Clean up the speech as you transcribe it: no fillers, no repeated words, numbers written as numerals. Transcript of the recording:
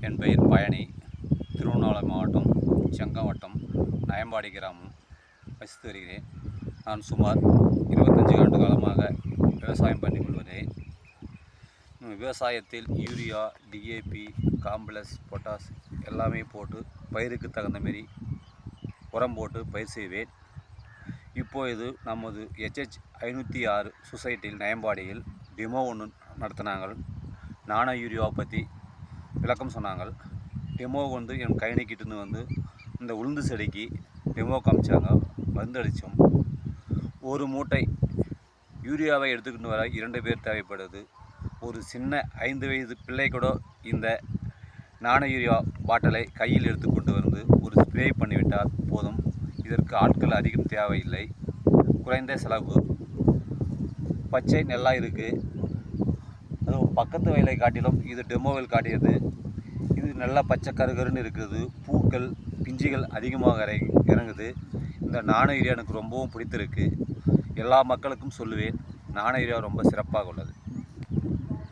என் பெயர் பழனி. திருவண்ணாமலை மாவட்டம் செங்கம் வட்டம் நயம்பாடி கிராமம் வசித்து வருகிறேன். நான் சுமார் 25 ஆண்டு காலமாக விவசாயம் பண்ணி கொள்வதேன். விவசாயத்தில் யூரியா, டிஏபி, காம்ப்ளெக்ஸ், பொட்டாஸ் எல்லாமே போட்டு பயிருக்கு தகுந்த மாரி உரம் போட்டு பயிர் செய்வேன். இப்போது நமது HH 506 சொசைட்டியில் நயம்பாடியில் டெமோ ஒன்று நடத்தினாங்க. நானோ யூரியாவை பற்றி விளக்கம் சொன்னாங்க. டெமோ என் கைனிக்கிட்டுன்னு இந்த உளுந்து செடிக்கு டெமோ காமிச்சாங்க. மருந்து அடித்தோம். ஒரு மூட்டை யூரியாவை எடுத்துக்கிட்டு வர 2 பேர் தேவைப்படுது. ஒரு சின்ன 5 வயது பிள்ளை கூட இந்த நானோ யூரியா பாட்டிலை கையில் எடுத்துக்கொண்டு ஒரு ஸ்ப்ரே பண்ணிவிட்டால் போதும். இதற்கு ஆட்கள் அதிகம் தேவையில்லை. குறைந்த செலவு. பச்சை நல்லா இருக்குது. அதுவும் பக்கத்து வயலை காட்டிலும் இது டெமோவில் காட்டியது. இது நல்லா பச்சை கருகருன்னு இருக்குது. பூக்கள், பிஞ்சுகள் அதிகமாக இறங்குது. இந்த நானோ யூரியா எனக்கு ரொம்பவும் பிடித்திருக்கு. எல்லா மக்களுக்கும் சொல்லுவேன், நானோ யூரியா ரொம்ப சிறப்பாக உள்ளது.